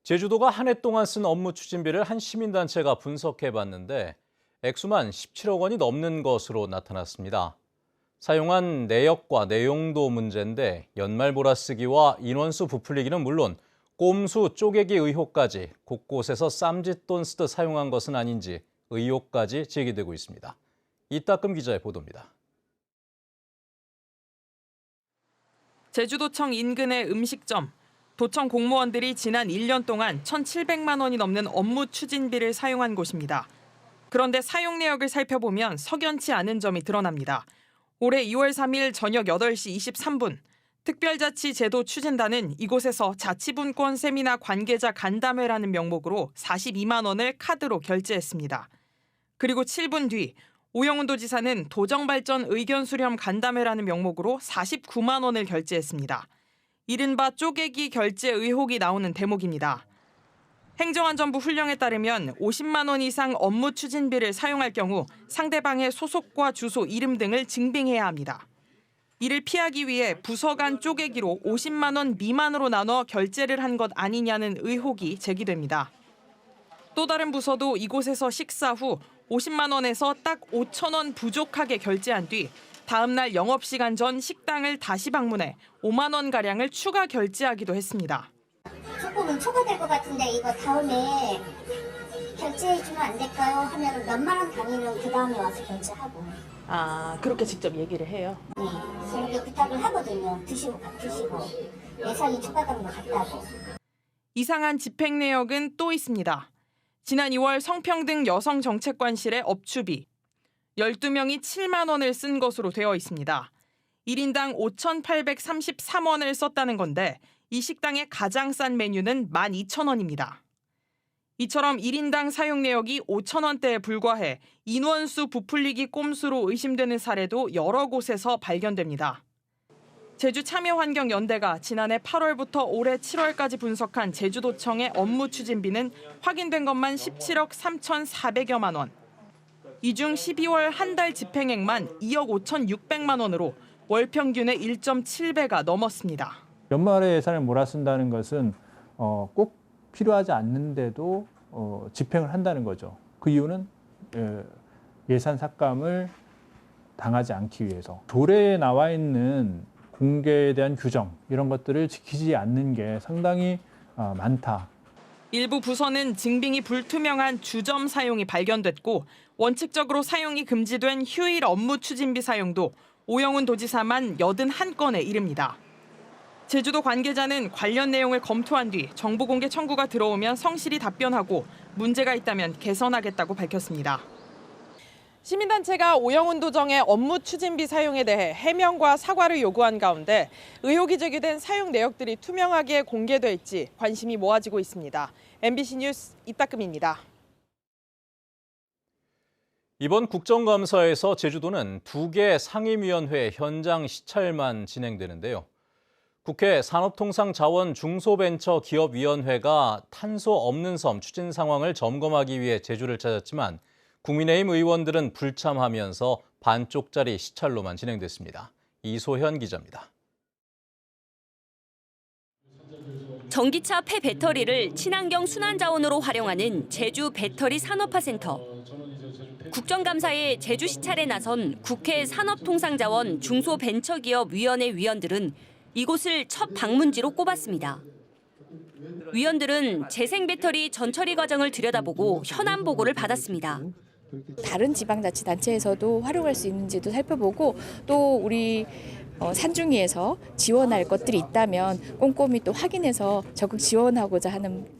제주도가 한 해 동안 쓴 업무 추진비를 한 시민단체가 분석해봤는데 액수만 17억 원이 넘는 것으로 나타났습니다. 사용한 내역과 내용도 문제인데 연말 몰아쓰기와 인원수 부풀리기는 물론 꼼수 쪼개기 의혹까지 곳곳에서 쌈짓돈 쓰듯 사용한 것은 아닌지 의혹까지 제기되고 있습니다. 이따금 기자의 보도입니다. 제주도청 인근의 음식점. 도청 공무원들이 지난 1년 동안 1,700만 원이 넘는 업무 추진비를 사용한 곳입니다. 그런데 사용 내역을 살펴보면 석연치 않은 점이 드러납니다. 올해 2월 3일 저녁 8시 23분, 특별자치제도 추진단은 이곳에서 자치분권 세미나 관계자 간담회라는 명목으로 42만 원을 카드로 결제했습니다. 그리고 7분 뒤 오영훈 도지사는 도정발전 의견 수렴 간담회라는 명목으로 49만 원을 결제했습니다. 이른바 쪼개기 결제 의혹이 나오는 대목입니다. 행정안전부 훈령에 따르면 50만 원 이상 업무 추진비를 사용할 경우 상대방의 소속과 주소, 이름 등을 증빙해야 합니다. 이를 피하기 위해 부서 간 쪼개기로 50만 원 미만으로 나눠 결제를 한 것 아니냐는 의혹이 제기됩니다. 또 다른 부서도 이곳에서 식사 후 50만 원에서 딱 5천 원 부족하게 결제한 뒤 다음 날 영업시간 전 식당을 다시 방문해 5만 원가량을 추가 결제하기도 했습니다. 조금은 초과될 것 같은데 이거 다음에 결제해주면 안 될까요? 하면 몇만 원 단위는 그 다음에 와서 결제하고. 아, 그렇게 직접 얘기를 해요? 네, 그렇게 부탁을 하거든요. 드시고 예산이 초과된 것 같다고. 이상한 집행 내역은 또 있습니다. 지난 2월 성평등 여성정책관실의 업추비. 12명이 7만 원을 쓴 것으로 되어 있습니다. 1인당 5,833원을 썼다는 건데 이 식당의 가장 싼 메뉴는 12,000원입니다. 이처럼 1인당 사용 내역이 5,000원대에 불과해 인원수 부풀리기 꼼수로 의심되는 사례도 여러 곳에서 발견됩니다. 제주참여환경연대가 지난해 8월부터 올해 7월까지 분석한 제주도청의 업무 추진비는 확인된 것만 17억 3,400여만 원. 이 중 12월 한 달 집행액만 2억 5,600만 원으로 월 평균의 1.7배가 넘었습니다. 연말에 예산을 몰아쓴다는 것은 꼭 필요하지 않는데도 집행을 한다는 거죠. 그 이유는 예산 삭감을 당하지 않기 위해서. 조례에 나와 있는 공개에 대한 규정 이런 것들을 지키지 않는 게 상당히 많다. 일부 부서는 증빙이 불투명한 주점 사용이 발견됐고 원칙적으로 사용이 금지된 휴일 업무 추진비 사용도 오영훈 도지사만 81건에 이릅니다. 제주도 관계자는 관련 내용을 검토한 뒤 정보 공개 청구가 들어오면 성실히 답변하고 문제가 있다면 개선하겠다고 밝혔습니다. 시민단체가 오영훈 도정의 업무 추진비 사용에 대해 해명과 사과를 요구한 가운데 의혹이 제기된 사용 내역들이 투명하게 공개될지 관심이 모아지고 있습니다. MBC 뉴스 이따금입니다. 이번 국정감사에서 제주도는 2개 상임위원회 현장 시찰만 진행되는데요. 국회 산업통상자원 중소벤처기업위원회가 탄소 없는 섬 추진 상황을 점검하기 위해 제주를 찾았지만 국민의힘 의원들은 불참하면서 반쪽짜리 시찰로만 진행됐습니다. 이소현 기자입니다. 전기차 폐배터리를 친환경 순환자원으로 활용하는 제주 배터리 산업화센터. 국정감사에 제주 시찰에 나선 국회 산업통상자원 중소벤처기업위원회 위원들은 이곳을 첫 방문지로 꼽았습니다. 위원들은 재생배터리 전처리 과정을 들여다보고 현안 보고를 받았습니다. 다른 지방자치단체에서도 활용할 수 있는지도 살펴보고 또 우리 산중위에서 지원할 것들이 있다면 꼼꼼히 또 확인해서 적극 지원하고자 하는.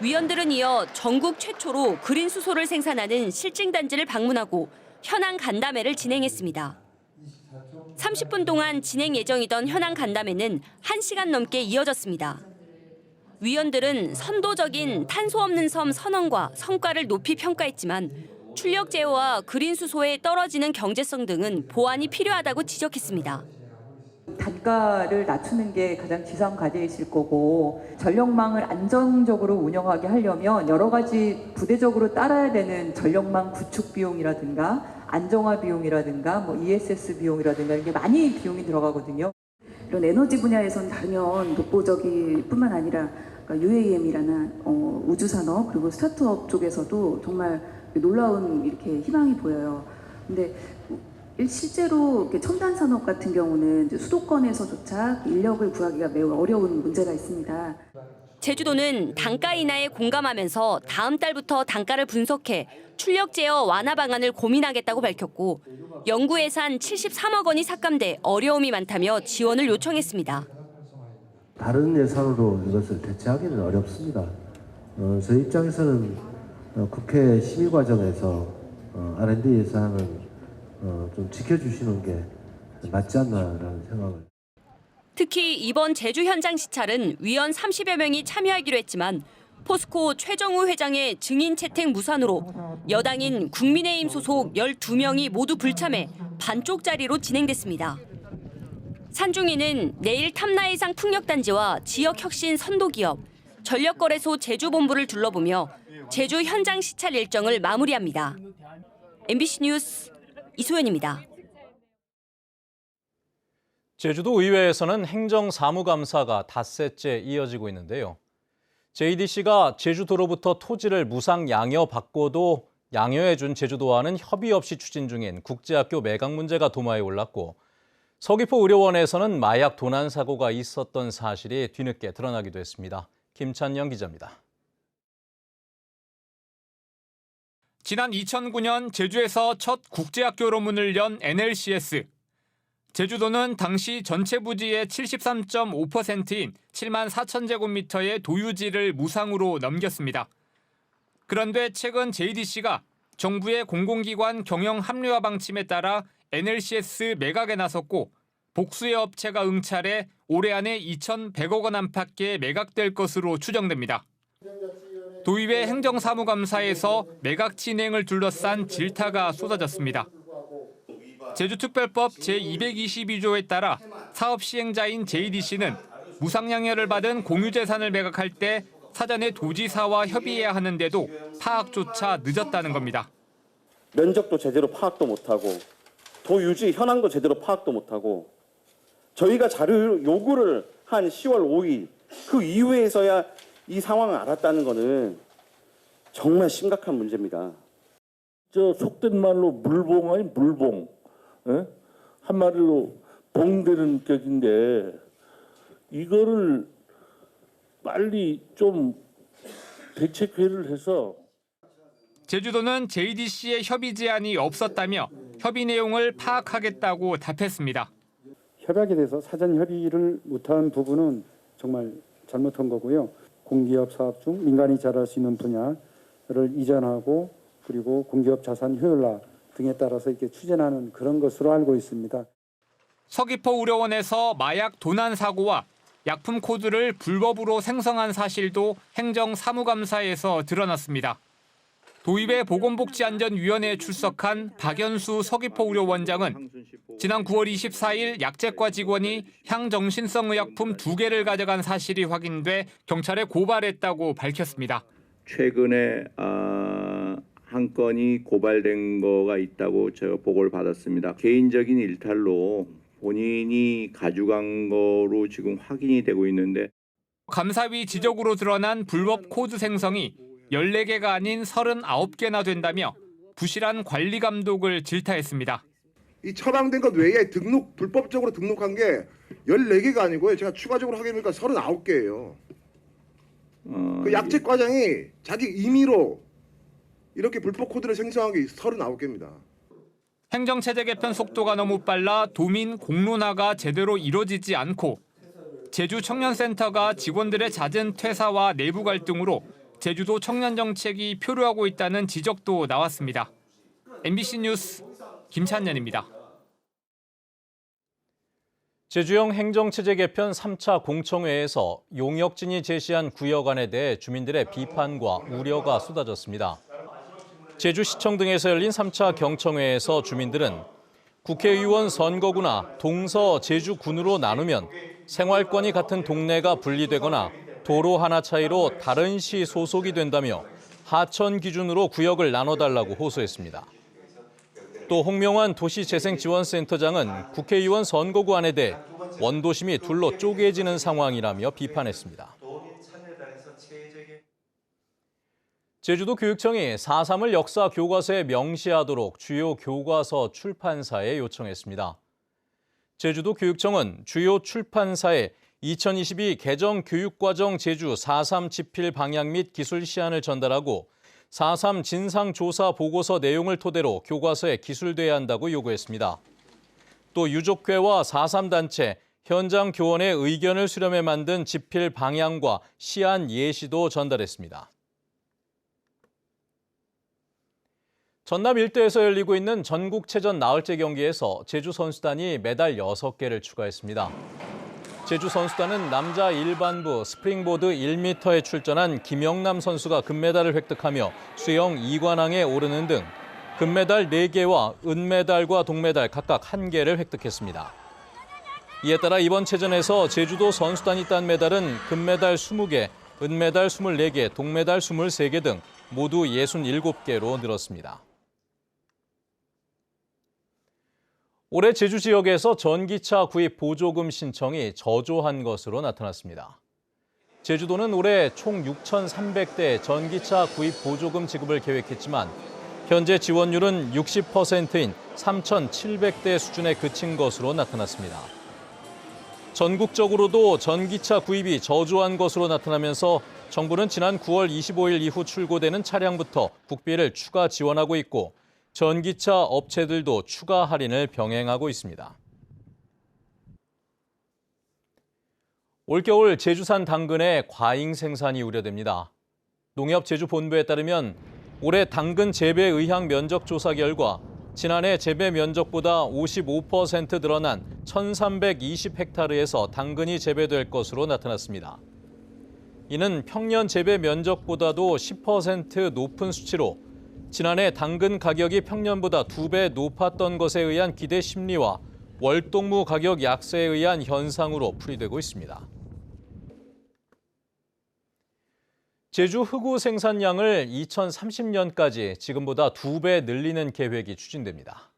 위원들은 이어 전국 최초로 그린 수소를 생산하는 실증단지를 방문하고 현안 간담회를 진행했습니다. 30분 동안 진행 예정이던 현안 간담회는 1시간 넘게 이어졌습니다. 위원들은 선도적인 탄소 없는 섬 선언과 성과를 높이 평가했지만 출력 제어와 그린 수소의 떨어지는 경제성 등은 보완이 필요하다고 지적했습니다. 단가를 낮추는 게 가장 지상 과제이실 거고 전력망을 안정적으로 운영하게 하려면 여러 가지 부대적으로 따라야 되는 전력망 구축 비용이라든가 안정화 비용이라든가 ESS 비용이라든가 이게 많이 비용이 들어가거든요. 이런 에너지 분야에선 당연 독보적일 뿐만 아니라 그러니까 UAM이라는 우주산업 그리고 스타트업 쪽에서도 정말 놀라운 이렇게 희망이 보여요. 근데 실제로 이렇게 첨단 산업 같은 경우는 수도권에서조차 인력을 구하기가 매우 어려운 문제가 있습니다. 제주도는 단가 인하에 공감하면서 다음 달부터 단가를 분석해 출력 제어 완화 방안을 고민하겠다고 밝혔고 연구 예산 73억 원이 삭감돼 어려움이 많다며 지원을 요청했습니다. 다른 예산으로 이것을 대체하기는 어렵습니다. 저희 입장에서는 국회 심의 과정에서 R&D 예산은 좀 지켜주시는 게 맞지 않나라는 생각을. 특히 이번 제주 현장 시찰은 위원 30여 명이 참여하기로 했지만 포스코 최정우 회장의 증인 채택 무산으로 여당인 국민의힘 소속 12명이 모두 불참해 반쪽짜리로 진행됐습니다. 산중위는 내일 탐나해상 풍력단지와 지역혁신 선도기업, 전력거래소 제주본부를 둘러보며 제주 현장 시찰 일정을 마무리합니다. MBC 뉴스 이소연입니다. 제주도 의회에서는 행정사무감사가 닷새째 이어지고 있는데요. JDC가 제주도로부터 토지를 무상 양여받고도 양여해준 제주도와는 협의 없이 추진 중인 국제학교 매각 문제가 도마에 올랐고 서귀포 의료원에서는 마약 도난 사고가 있었던 사실이 뒤늦게 드러나기도 했습니다. 김찬영 기자입니다. 지난 2009년 제주에서 첫 국제학교로 문을 연 NLCS. 제주도는 당시 전체 부지의 73.5%인 7만 4천 제곱미터의 도유지를 무상으로 넘겼습니다. 그런데 최근 JDC가 정부의 공공기관 경영 합리화 방침에 따라 NLCS 매각에 나섰고 복수의 업체가 응찰해 올해 안에 2,100억 원 안팎에 매각될 것으로 추정됩니다. 도의회 행정사무감사에서 매각 진행을 둘러싼 질타가 쏟아졌습니다. 제주특별법 제222조에 따라 사업 시행자인 JDC는 무상양여를 받은 공유재산을 매각할 때 사전에 도지사와 협의해야 하는데도 파악조차 늦었다는 겁니다. 면적도 제대로 파악도 못하고 도유지 현황도 제대로 파악도 못하고 저희가 자료 요구를 한 10월 5일 그 이후에서야 이 상황을 알았다는 것은 정말 심각한 문제입니다. 저 속된 말로 물봉 아니 물봉. 에? 한마디로 봉되는 격인데 이거를 빨리 좀 대책회의를 해서. 제주도는 JDC의 협의 제안이 없었다며 협의 내용을 파악하겠다고 답했습니다. 협약에 대해서 사전 협의를 못한 부분은 정말 잘못한 거고요. 공기업 사업 중 민간이 잘할 수 있는 분야를 이전하고 그리고 공기업 자산 효율화 등에 따라서 이렇게 추진하는 그런 것으로 알고 있습니다. 서귀포 의료원에서 마약 도난 사고와 약품 코드를 불법으로 생성한 사실도 행정사무감사에서 드러났습니다. 도의회 보건복지안전위원회에 출석한 박연수 서귀포 의료원장은 지난 9월 24일 약제과 직원이 향정신성의약품 2개를 가져간 사실이 확인돼 경찰에 고발했다고 밝혔습니다. 최근에 한 건이 고발된 거가 있다고 제가 보고를 받았습니다. 개인적인 일탈로 본인이 가져간 거로 지금 확인이 되고 있는데 감사위 지적으로 드러난 불법 코드 생성이 14개가 아닌 39개나 된다며 부실한 관리 감독을 질타했습니다. 이 처방된 것 외에 불법적으로 등록한 게 14개가 아니고요. 제가 추가적으로 확인해보니까 39개예요. 그 약제 과장이 자기 임의로 이렇게 불법 코드를 생성한 게 39개입니다. 행정체제 개편 속도가 너무 빨라 도민 공론화가 제대로 이루어지지 않고 제주 청년센터가 직원들의 잦은 퇴사와 내부 갈등으로 제주도 청년 정책이 표류하고 있다는 지적도 나왔습니다. MBC 뉴스 김찬년입니다. 제주형 행정체제 개편 3차 공청회에서 용역진이 제시한 구역안에 대해 주민들의 비판과 우려가 쏟아졌습니다. 제주시청 등에서 열린 3차 경청회에서 주민들은 국회의원 선거구나 동서 제주군으로 나누면 생활권이 같은 동네가 분리되거나 도로 하나 차이로 다른 시 소속이 된다며 하천 기준으로 구역을 나눠달라고 호소했습니다. 또 홍명환 도시재생지원센터장은 국회의원 선거구안에 대해 원도심이 둘로 쪼개지는 상황이라며 비판했습니다. 제주도 교육청이 4.3을 역사 교과서에 명시하도록 주요 교과서 출판사에 요청했습니다. 제주도 교육청은 주요 출판사에 2022 개정 교육과정 제주 4.3 지필 방향 및 기술 시안을 전달하고 4.3 진상조사 보고서 내용을 토대로 교과서에 기술돼야 한다고 요구했습니다. 또 유족회와 4.3 단체, 현장 교원의 의견을 수렴해 만든 지필 방향과 시안 예시도 전달했습니다. 전남 일대에서 열리고 있는 전국체전 나흘째 경기에서 제주 선수단이 메달 6개를 추가했습니다. 제주 선수단은 남자 일반부 스프링보드 1m에 출전한 김영남 선수가 금메달을 획득하며 수영 2관왕에 오르는 등 금메달 4개와 은메달과 동메달 각각 1개를 획득했습니다. 이에 따라 이번 체전에서 제주도 선수단이 딴 메달은 금메달 20개, 은메달 24개, 동메달 23개 등 모두 67개로 늘었습니다. 올해 제주 지역에서 전기차 구입 보조금 신청이 저조한 것으로 나타났습니다. 제주도는 올해 총 6,300대 전기차 구입 보조금 지급을 계획했지만 현재 지원율은 60%인 3,700대 수준에 그친 것으로 나타났습니다. 전국적으로도 전기차 구입이 저조한 것으로 나타나면서 정부는 지난 9월 25일 이후 출고되는 차량부터 국비를 추가 지원하고 있고 전기차 업체들도 추가 할인을 병행하고 있습니다. 올겨울 제주산 당근의 과잉 생산이 우려됩니다. 농협 제주본부에 따르면 올해 당근 재배 의향 면적 조사 결과 지난해 재배 면적보다 55% 늘어난 1,320헥타르에서 당근이 재배될 것으로 나타났습니다. 이는 평년 재배 면적보다도 10% 높은 수치로 지난해 당근 가격이 평년보다 2배 높았던 것에 의한 기대 심리와 월동무 가격 약세에 의한 현상으로 풀이되고 있습니다. 제주 흑우 생산량을 2030년까지 지금보다 2배 늘리는 계획이 추진됩니다.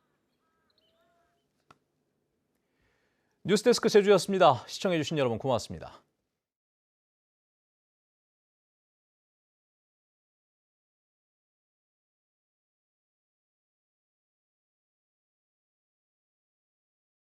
뉴스데스크 제주였습니다. 시청해주신 여러분 고맙습니다.